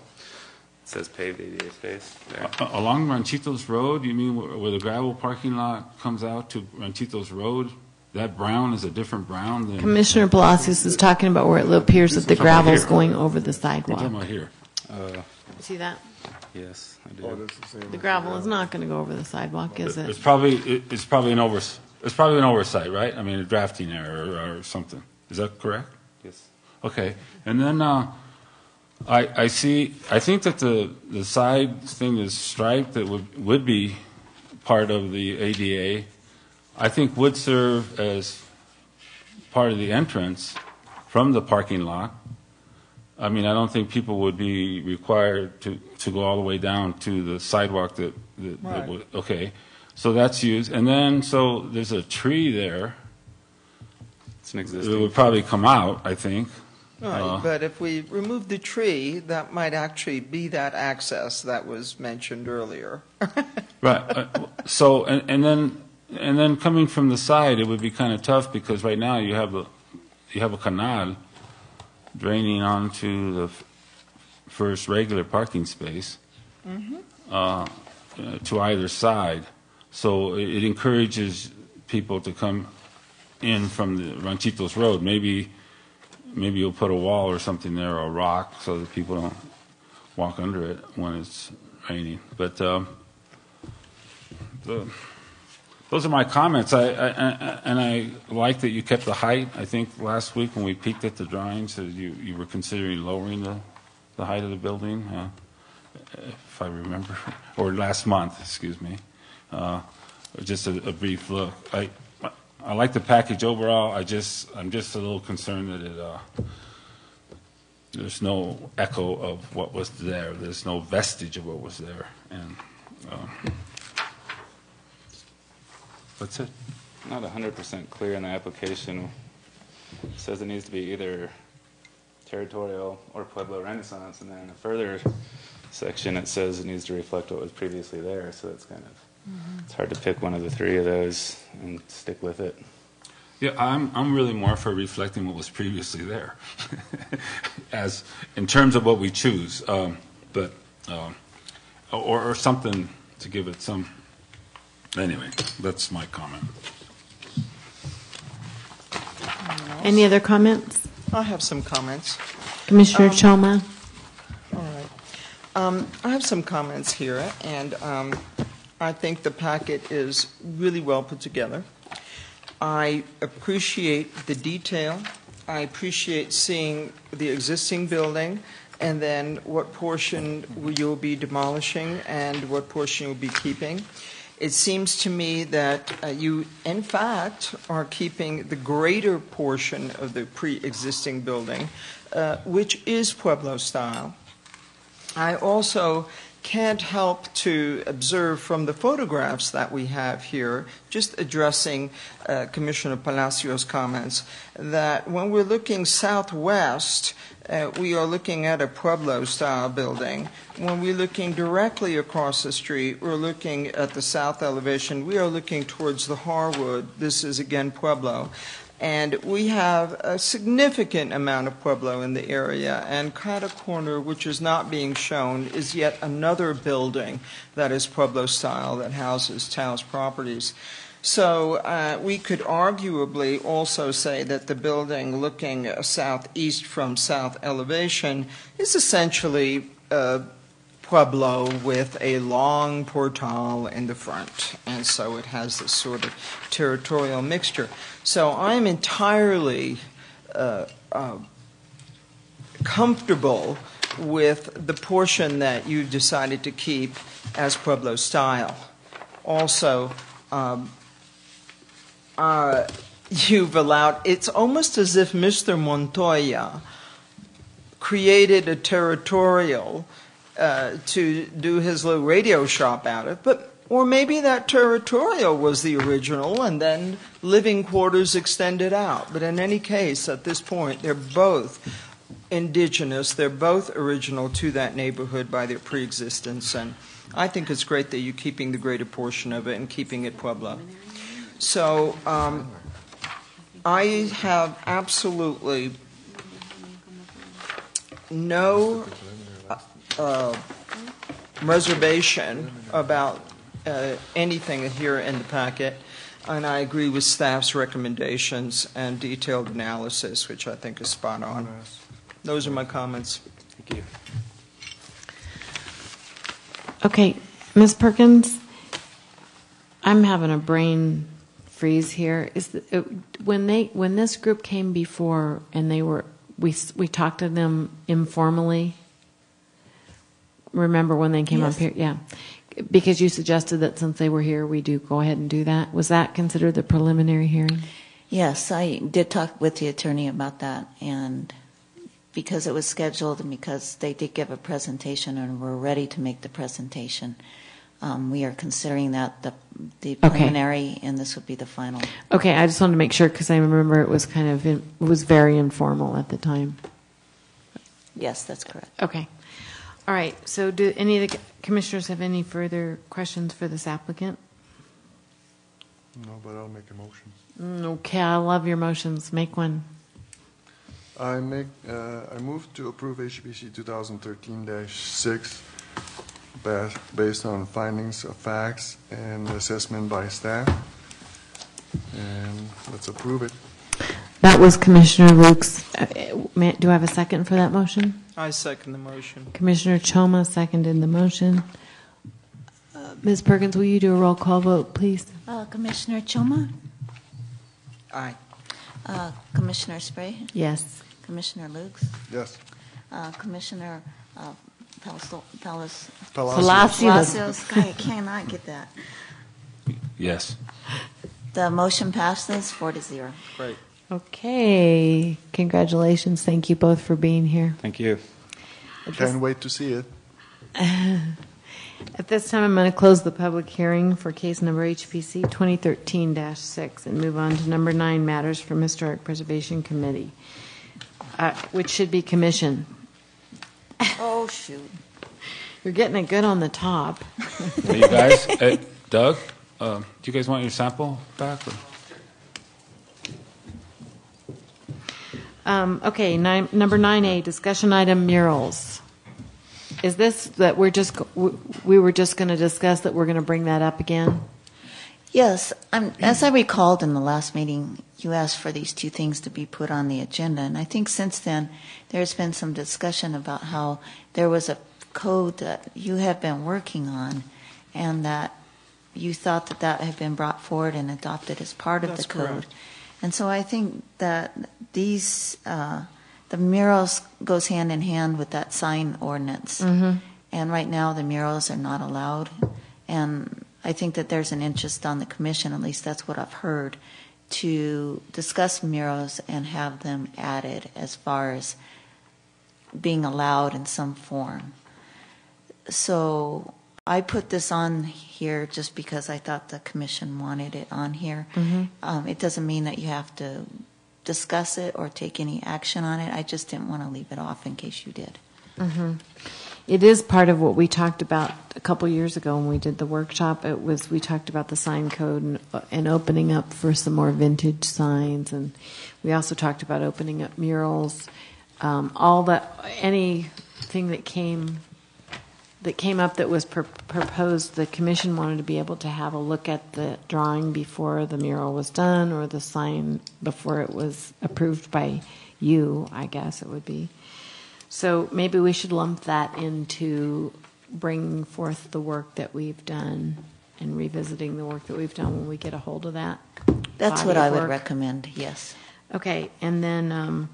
S6: It says paved ADA space there.
S4: Along Ranchitos Road, you mean where the gravel parking lot comes out to Ranchitos Road? That brown is a different brown than...
S1: Commissioner Palacios is talking about where it appears that the gravel's going over the
S4: We're
S1: sidewalk.
S4: talking about here.
S1: See that?
S6: Yes, I do.
S8: Oh, that's the same.
S1: The gravel is not going to go over the sidewalk, is
S4: It's
S1: it?
S4: probably an oversight, right? I mean, a drafting error or something. Is that correct?
S6: Yes.
S4: Okay. And then I think that the side thing is striped that would be part of the ADA. I think would serve as part of the entrance from the parking lot. I mean, I don't think people would be required to go all the way down to the sidewalk that would, okay. So that's used. And then, so there's a tree there.
S6: It's an
S4: It
S6: existing.
S4: would probably come out, I think.
S5: Right, but if we remove the tree, that might actually be that access that was mentioned earlier.
S4: Right. So, and then coming from the side, it would be kind of tough because right now you have a canal draining onto the first regular parking space to either side. So it encourages people to come in from the Ranchitos Road. Maybe you'll put a wall or something there, or a rock, so that people don't walk under it when it's raining. But those are my comments. I like that you kept the height. I think last week when we peeked at the drawings, you were considering lowering the height of the building, if I remember, or last month, excuse me. Just a brief look. I like the package overall. I'm just a little concerned that there's no echo of what was there. There's no vestige of what was there, and that's it.
S6: Not 100% clear in the application. It says it needs to be either territorial or Pueblo Renaissance, and then in a further section it says it needs to reflect what was previously there. So it's kind of it's hard to pick one of the three of those and stick with it.
S4: Yeah, I'm really more for reflecting what was previously there, as in terms of what we choose, but or something to give it some. Anyway, that's my comment.
S1: Any other comments?
S5: I have some comments.
S1: Commissioner Choma?
S5: All right. I have some comments here, and I think the packet is really well put together. I appreciate the detail. I appreciate seeing the existing building, and then what portion you'll be demolishing and what portion you'll be keeping. It seems to me that you, in fact, are keeping the greater portion of the pre-existing building, which is Pueblo style. I also can't help to observe from the photographs that we have here, just addressing Commissioner Palacios' comments, that when we're looking southwest, we are looking at a Pueblo-style building. When we're looking directly across the street, we're looking at the south elevation. We are looking towards the Harwood. This is, again, Pueblo. And we have a significant amount of Pueblo in the area, and Cata Corner, which is not being shown, is yet another building that is Pueblo style that houses Taos properties. So we could arguably also say that the building looking southeast from south elevation is essentially Pueblo with a long portal in the front, and so it has this sort of territorial mixture. So I'm entirely comfortable with the portion that you decided to keep as Pueblo style. Also, you've allowed, it's almost as if Mr. Montoya created a territorial to do his little radio shop out of, or maybe that territorial was the original and then living quarters extended out. But in any case, at this point, they're both indigenous, they're both original to that neighborhood by their preexistence, and I think it's great that you're keeping the greater portion of it and keeping it Pueblo. So I have absolutely no reservation about anything here in the packet, and I agree with staff's recommendations and detailed analysis, which I think is spot on. Those are my comments.
S6: Thank you.
S1: Okay, Ms. Perkins, I'm having a brain freeze here. When this group came before and we talked to them informally. Remember when they came up here? Yeah. Because you suggested that since they were here, we do go ahead and do that. Was that considered the preliminary hearing?
S2: Yes, I did talk with the attorney about that, and because it was scheduled and because they did give a presentation and were ready to make the presentation, we are considering that the preliminary, and this would be the final.
S1: Okay, I just wanted to make sure because I remember it was it was very informal at the time.
S2: Yes, that's correct.
S1: Okay. All right, so do any of the commissioners have any further questions for this applicant?
S8: No, but I'll make a motion.
S1: Okay, I love your motions. Make one.
S8: I move to approve HPC 2013-6 based on findings of facts and assessment by staff. And let's approve it.
S1: That was Commissioner Luke's. Do I have a second for that motion?
S5: I second the motion.
S1: Commissioner Choma seconded the motion. Ms. Perkins, will you do a roll call vote, please?
S2: Commissioner Choma?
S5: Aye.
S2: Commissioner Spray?
S1: Yes.
S2: Commissioner Lukes?
S8: Yes.
S2: Commissioner
S1: Palacios.
S2: Palacios. I cannot get that.
S4: Yes.
S2: The motion passes 4-0.
S5: Great.
S1: Okay. Congratulations. Thank you both for being here.
S6: Thank you.
S8: Can't wait to see it.
S1: At this time, I'm going to close the public hearing for case number HPC 2013-6 and move on to number 9, matters from Historic Preservation Committee, which should be commission.
S2: Oh, shoot.
S1: You're getting it good on the top.
S4: Hey, you guys, Doug, do you guys want your sample back? Or?
S1: Okay, number 9A, discussion item murals. Is this that we were just going to discuss that we're going to bring that up again?
S2: Yes. As I recalled in the last meeting, you asked for these two things to be put on the agenda. And I think since then, there's been some discussion about how there was a code that you have been working on and that you thought that that had been brought forward and adopted as part of the code.
S5: Correct.
S2: And so I think that these, the murals goes hand in hand with that sign ordinance.
S1: Mm-hmm.
S2: And right now the murals are not allowed. And I think that there's an interest on the commission, at least that's what I've heard, to discuss murals and have them added as far as being allowed in some form. So I put this on here just because I thought the commission wanted it on here.
S1: Mm-hmm.
S2: It doesn't mean that you have to discuss it or take any action on it. I just didn't want to leave it off in case you did.
S1: Mm-hmm. It is part of what we talked about couple years ago when we did the workshop, we talked about the sign code and opening up for some more vintage signs, and we also talked about opening up murals. Anything that came up that was proposed, the commission wanted to be able to have a look at the drawing before the mural was done, or the sign before it was approved by you, I guess it would be. So maybe we should lump that into bringing forth the work that we've done and revisiting the work that we've done when we get a hold of that.
S2: That's
S1: body
S2: what
S1: of
S2: I would
S1: work.
S2: recommend, yes.
S1: Okay, and then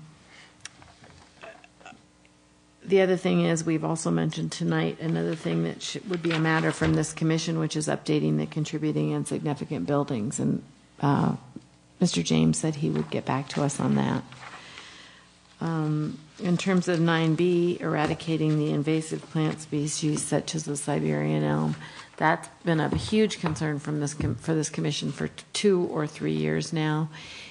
S1: the other thing is, we've also mentioned tonight another thing that would be a matter from this commission, which is updating the contributing and significant buildings. And Mr. James said he would get back to us on that. In terms of 9B, eradicating the invasive plant species such as the Siberian elm, that's been a huge concern for this commission for 2 or 3 years now,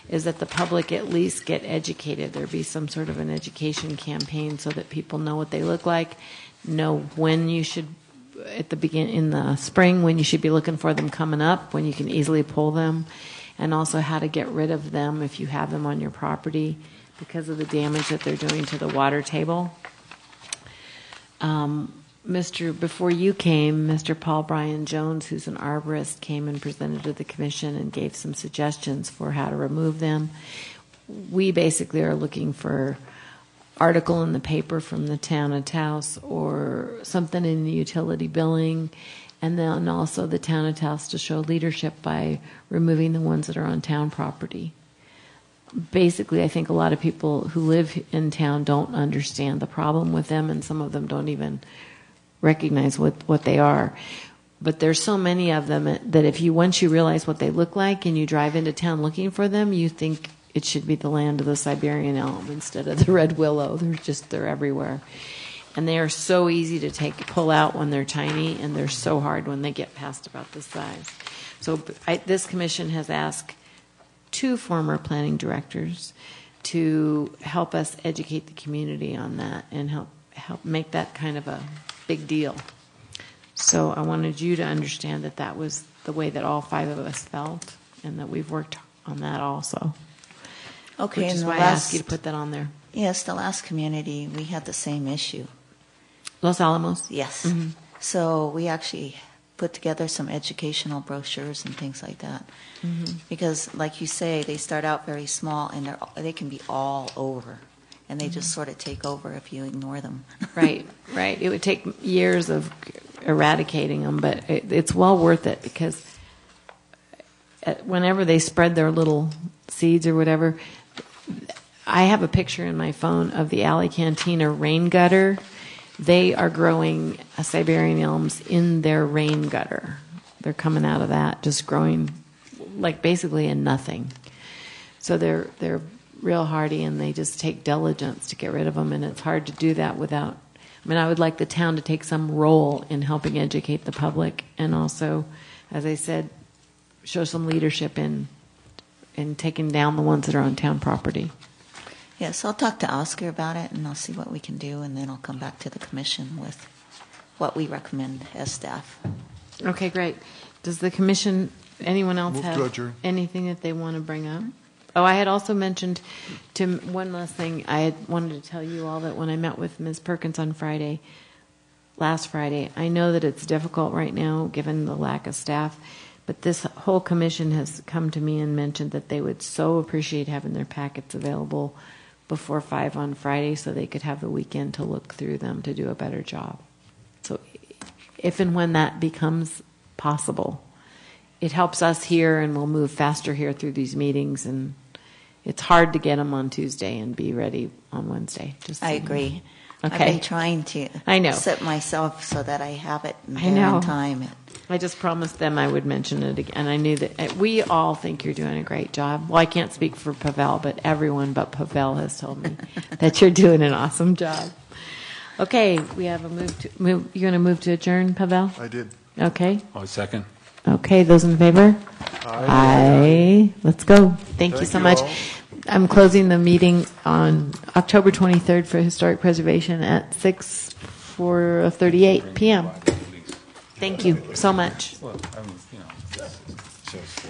S1: is that the public at least get educated. There be some sort of an education campaign so that people know what they look like, know when you should, in the spring, when you should be looking for them coming up, when you can easily pull them, and also how to get rid of them if you have them on your property because of the damage that they're doing to the water table. Before you came, Mr. Paul Brian Jones, who's an arborist, came and presented to the commission and gave some suggestions for how to remove them. We basically are looking for article in the paper from the town of Taos or something in the utility billing, and then also the town of Taos to show leadership by removing the ones that are on town property. Basically, I think a lot of people who live in town don't understand the problem with them, and some of them don't even recognize what they are. But there's so many of them that once you realize what they look like and you drive into town looking for them, you think it should be the land of the Siberian elm instead of the red willow. They're everywhere. And they are so easy to pull out when they're tiny, and they're so hard when they get past about this size. So this commission has asked 2 former planning directors to help us educate the community on that and help make that kind of a big deal. So I wanted you to understand that was the way that all 5 of us felt, and that we've worked on that also.
S2: Okay,
S1: which is why I asked you to put that on there.
S2: Yes, the last community, we had the same issue.
S1: Los Alamos?
S2: Yes.
S1: Mm-hmm.
S2: So we actually put together some educational brochures and things like that. Mm-hmm. Because, like you say, they start out very small, and they can be all over. And they just sort of take over if you ignore them.
S1: Right. It would take years of eradicating them, but it's well worth it, because whenever they spread their little seeds or whatever, I have a picture in my phone of the Alley Cantina rain gutter. They are growing Siberian elms in their rain gutter. They're coming out of that, just growing like basically in nothing. So they're real hardy, and they just take diligence to get rid of them, and it's hard to do that without. I would like the town to take some role in helping educate the public, and also, as I said, show some leadership in taking down the ones that are on town property.
S2: Yes, I'll talk to Oscar about it, and I'll see what we can do, and then I'll come back to the commission with what we recommend as staff.
S1: Okay, great. Does the commission, anyone else
S8: Move to
S1: have
S8: adjourn.
S1: anything that they want to bring up? Oh, I had also mentioned one last thing. I had wanted to tell you all that when I met with Ms. Perkins on last Friday, I know that it's difficult right now given the lack of staff, but this whole commission has come to me and mentioned that they would so appreciate having their packets available before 5 on Friday so they could have the weekend to look through them to do a better job. So if and when that becomes possible, it helps us here, and we'll move faster here through these meetings, and it's hard to get them on Tuesday and be ready on Wednesday.
S2: I agree.
S1: Okay.
S2: I've been trying to set myself so that I have it in time.
S1: I just promised them I would mention it again, and I knew that we all think you're doing a great job. Well, I can't speak for Pavel, but everyone but Pavel has told me that you're doing an awesome job. Okay, we have a move. You're going to move to adjourn, Pavel?
S8: I did.
S1: Okay.
S4: Oh, second.
S1: Okay, those in favor? Aye. Let's go. Thank you so much.
S8: all.
S1: I'm closing the meeting on October 23rd for Historic Preservation at 6:38 p.m. Thank you so much.
S4: Well, I mean, you know, it's just